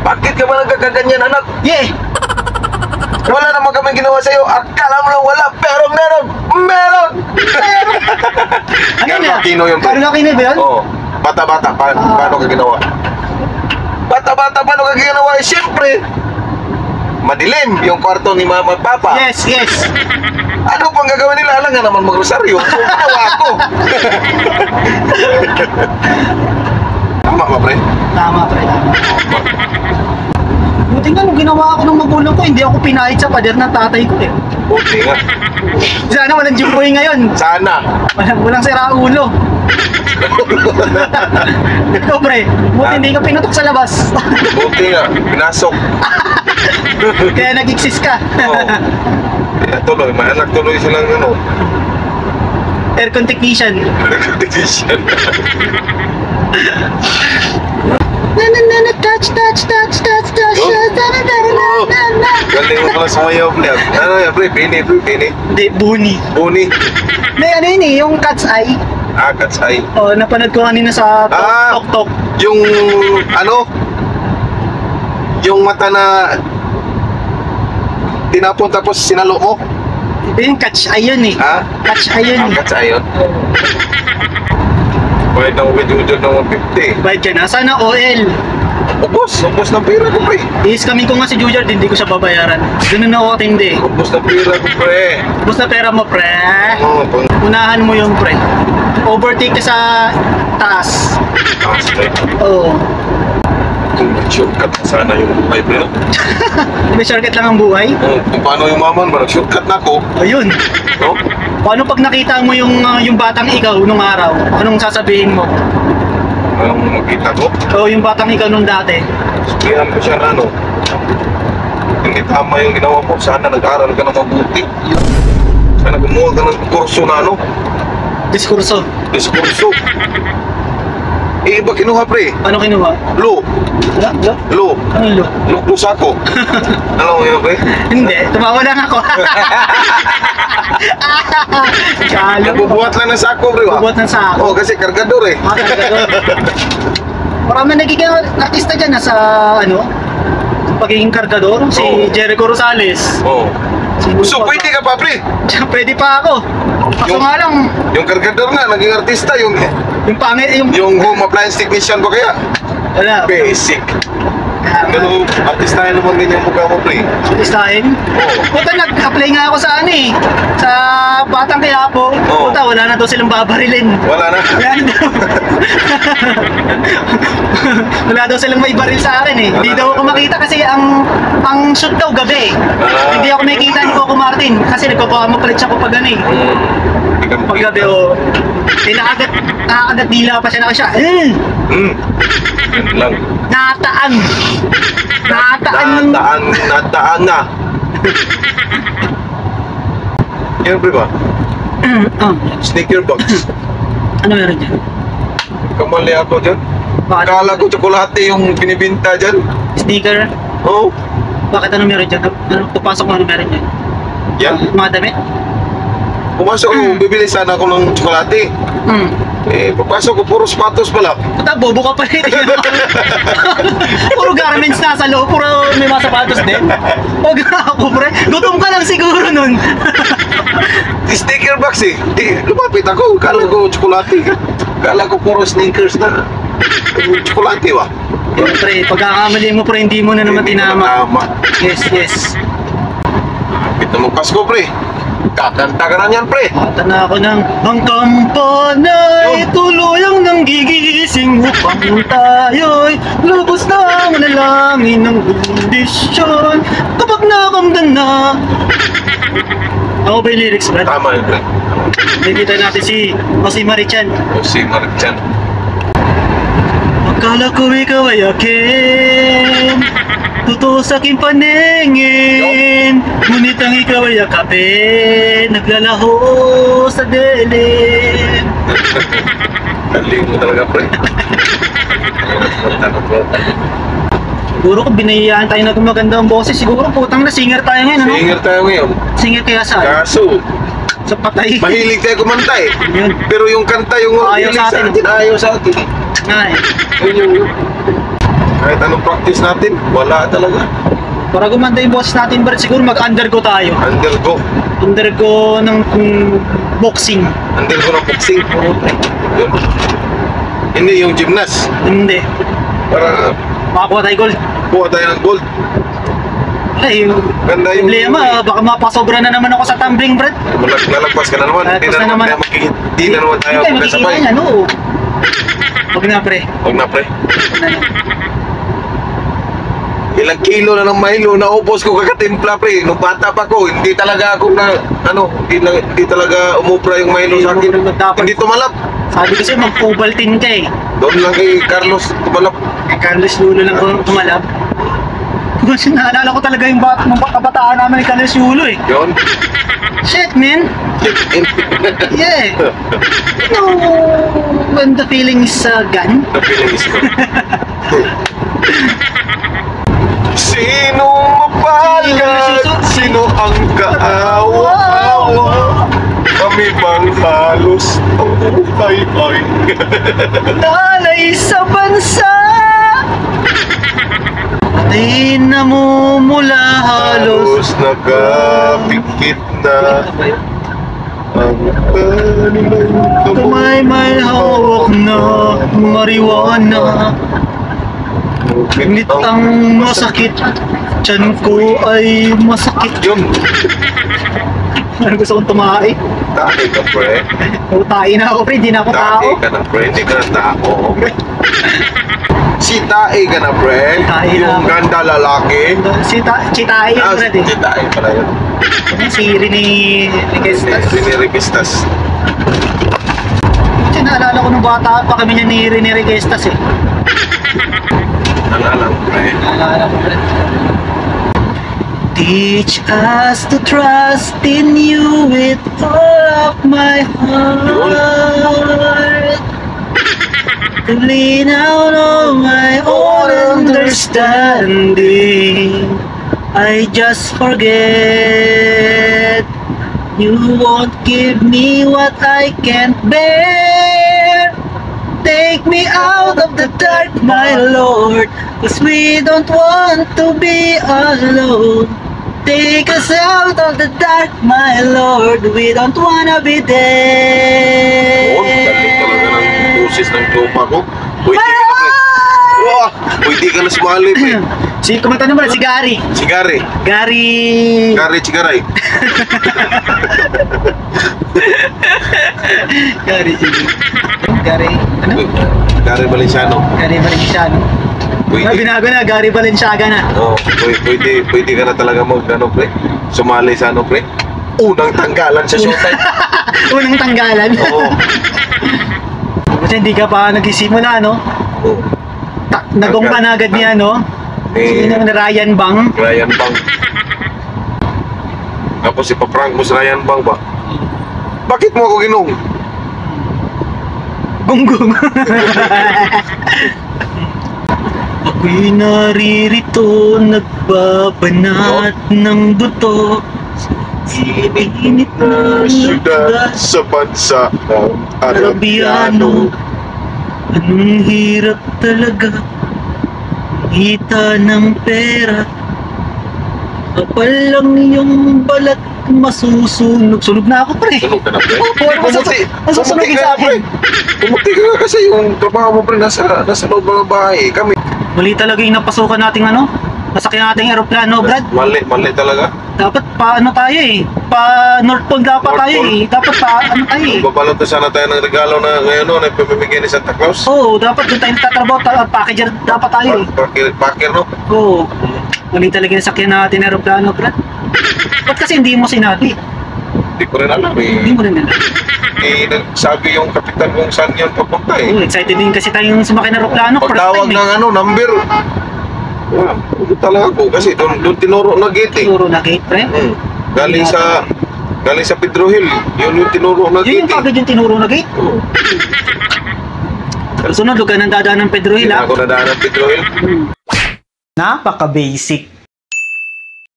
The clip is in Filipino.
Bakit ka ba nagkakaganyan, anak? Yeah! Wala naman kami ginawa sa'yo. Akala mo lang wala, pero meron! Meron! Ano Carlo na? Aquino yun, pre. Carlo Aquino ba yun? Oo. Bata-bata, paano ka ginawa? Bata-bata, paano ka ginawa? Eh, siyempre, madilim yung kwarto ni mama at papa. Yes, yes. Ano pang gagawin nila? Alam nga naman mag-rosaryo. So, ginawa ko. Tama ba, pre? Tama, pre, tama. Buti nga, nung ginawa ako ng magulang ko, hindi ako pinahit sa pader ng tatay ko eh. Buti nga. Sana walang jumboy ngayon. Sana. Walang sira ulo. Ikaw, pre, buti hindi ka pinutok sa labas. Buti nga. Pinasok. Kaya nag-exist ka. Oo. Kaya tuloy. May anak tuloy silang ano. Aircon technician. Competition. Touch, touch, touch, touch, touch. Oh. Galing mo pala sumayaw, pre. Ano yan, pre? Pini. Hindi, buni. Buni. May ano yun eh, yung cat's eye. Cat's eye. Oh, napanood ko kanina sa Ah. Tok Tok. Yung, ano? Yung mata na tinapon tapos sinalo mo. Ito yung cat's eye yun eh. Ha? Cat's eye yun eh. Cat's eye yun. Bayad na uwi dun ng 150. Bayad ka na. Sana OL. Ubus ng pera ko, pre. Is-camin ko nga si Jujard, hindi ko siya babayaran. Ganun ako katindi. Ubus ng pera ko, pre. Basta pera mo, pre. Oo, pang Unahan mo yung pre. Overtake ka sa taas. taas, pre. Oo. Kung shortcut sana yung buhay, pre. No? May shortcut lang ang buhay. Kung paano yung maman ba, shortcut na ako. Ayun. No? Paano pag nakita mo yung batang ikaw nung araw? Anong sasabihin mo? Anong makita ko? O yung batang ikaw nung dati? Sabihan ko siya na, ano, hindi tama yung ginawa mo. Sana nag-aaral ka na mabuti. Sana gumawa ka ng kurso na, ano, Diskurso. diskurso. Eh, iba kinuha, pre. Ano kinuha? Lo. Lo? Lo. Anong lo? Lusako. Ano mo yun, pre? Hindi, tumawa lang ako. Kalo. Nagbubuhat lang ng sako, pre. Bubuhat ng sako. Oo, kasi kargador eh. Marami nagiging artista dyan sa ano, pagiging kargador. Si Oo. Jericho Rosales. Oo. Si So, pwede ka pa, pre. Pwede pa ako. Kaso Yung- nga lang, Yung kargador nga, naging artista. yung pangit, Yung home appliance technician ko kaya. wala. Basic. Pero artistahin naman din yung mukha mo, pre. Artistahin. Oo. Puta, nag-apply nga ako sa ano eh. Sa Batang Quiapo. Oo. Puta, wala na daw silang babarilin. Wala na. Wala daw. Wala daw silang may baril sa akin eh. Hindi daw ako makita kasi ang shoot daw gabi. Hindi ako makikita ni Coco Martin kasi nagpapamapalit siya ko pag ano eh. Hindi ka Pag gabi o nakakagat dila pa siya na siya. Yan lang. Nataan. Nataan na. Yan, pre ba? Sneaker box. Ano meron dyan? Kamali ako dyan. Bakit? Akala ko tsokolate yung binibinta dyan. Sneaker? Oo. Bakit ano meron dyan? Ano, pupasok mo ano meron dyan? Yan. Mga damit? Pumasok ko, bibili sana ako ng tsokolate. Eh, papasok ko, puro sapatos pala. Puta, bobo ka pa rin. Puro garments na sa loob, puro may mga sapatos din. Huwag ako, pre. Gutom ka lang siguro nun. Sticker box eh. Lumapit ako, kala ko tsokolate. Kala ko puro sneakers na. Tsokolate ba? Yun, pre, pagkakamali mo, pre, hindi mo na naman Hindi tinama. tama. Yes, yes. Pito mo Pasko, pre. Kakanta ka na yan, pre. Mata na ako ng ang kampanay, tuluyang nang gigising upang tayo'y lubos na manalangin ng kondisyon kapag nakamdan na. Ako ba yung lyrics, Brad? Tama yun, pre. Nakikita natin si Jose Marichan. O si Marichan. Akala ko ikaw ay akin, totoo sa aking paningin, ngunit ang ikaw ay akapin, naglalaho sa dilim. Galing mo talaga, pre. Siguro kung binayaan tayo na maganda ang boses, siguro putang na singer tayo ngayon, ano? Singer tayo ngayon. Singer kaya sa Kaso, sa patay. mahilig tayo kumanta eh. Yun. Pero yung kanta, yung Ayaw hilig sa atin. ayaw sa atin. Nga eh. Yun yung... Kahit anong practice natin, wala talaga. Para gumanda yung boses natin, Brad, siguro mag-undergo tayo. Undergo. Undergo ng boxing. Undergo ng boxing. Yun. Hindi yung gymnast. Hindi. Para Makakuha tayo gold. kuha tayo ng gold. Ay, Ganda yung... problema, baka mapasobra na naman ako sa tumbling, Brad. Lalagpas ka na naman. Hindi Lalagpas na na naman naman. tayo hindi na naman tayo Hindi tayo makikita magkasabay. yan, oo. Huwag na, pre. Huwag na, pre. Huwag na. Ilang kilo na ng Milo, naubos ko kakatimpla, pre. Nung bata pa ko, hindi talaga ako na, hindi talaga umubra yung Milo sa akin. Dapat- Hindi tumalap. Sabi kasi mag-Ovaltine ka eh. Doon lang kay Carlos tumalap. Carlos Yulo lang kung tumalab. Kasi naalala ko talaga yung kabataan namin ni Carlos Yulo eh. Yun. Shit, man. Yeah. You know, when the feeling is gone. The feeling is good. Sino mapalad? Sino ang kaawa-awa? Kami bang halos ang buhay-ay? Talay sa bansa ay namumula halos. Halos nakapikit na ang kanilang Kamay may hawak na marijuana. Ngunit ang masakit, tiyan ko ay masakit. Yun. Ano gusto kong tumahi? Tae ka, pre. Tahi na ako, pre. Hindi na ako tao. Tae ka na, pre. Hindi ka na tao. Si Tae ka na, pre. Tae na Yung ako. ganda lalaki. Si Tahi Ah, yung brad eh. si Tae pala yun. Si Rene Requestas. Rene Requestas. Kasi naalala ko nung bata pa kami niya ni Rene Requestas eh. Nalala ko, pre. Naalala ko, brad. Teach us to trust in you with all of my heart. To lean out on my own understanding. I just forget. You won't give me what I can't bear. Take me out of the dark, my Lord, 'cause we don't want to be alone. Take us out of the dark, my Lord, we don't wanna be Oo, galing talaga ng dead. boses ng tropa ko. Pwede ka na, pre. Wow! Pwede ka na sumali, pre. Si kumanta naman si Gary. Si Gary. Gary. Gary Chigaray. Gary. Gary. Ano? Gary Valenciano. Gary Valenciano. Pwede. Binago na, Gary Valenciaga na. Oo, pwede ka na talaga pre. Sumali sa pre. Unang tanggalan sa showtime. Unang tanggalan. Oo. Kasi hindi ka pa nagsisimula, no? Oo. Nagong ka na agad niya, no? Sino na Ryan Bang? Ryan Bang. Tapos ipaprank mo si Ryan Bang ba? Bakit mo ako ginong? Gunggong. Ako'y naririto, nagbabanat ng buto. Init na Syudad sa bansa ng Arabiano. Anong hirap talaga kita ng pera. Kapal lang yung balat, masusunog. Sunog na ako, pre. Sunog ka na, pre. Masusunog Pumuti sa ka, pre. akin. Pumuti ka kasi yung trabaho mo, pre, nasa loob ng bahay. Kami. Mali talaga yung napasukan nating nasakyan nating aeroplano, Brad. Mali talaga. Dapat pa tayo eh. Pa North Pole dapat North tayo Pole. eh. Dapat pa tayo eh. Magbabalot na sana tayo ng regalo na ngayon na ipamimigay ni Santa Claus. Oo, dapat doon tayo nagtatrabaho. Packager dapat tayo eh. Packer, no? Oo. Mali talaga yung sakyan natin aeroplano, Brad. Ba't kasi hindi mo sinabi? Hindi ko rin alam Hindi eh. mo rin alam. Nagsabi yung kapitan kung saan yan papunta eh. Oo, excited din kasi tayong sumakay ng aeroplano. First Pagtawag time eh. ng number. Wala, talaga ako kasi doon tinuro na gate eh. Siguro na gate, pre. Galing sa Pedro Hill. Yun yung tinuro na Yun yung gate eh. kagad yung tinuro na gate. Oo. Sunod, huwag ka nang dadaan ng Pedro Hill, Hindi na ha? ako nadaan ng Pedro Hill. Napaka-basic.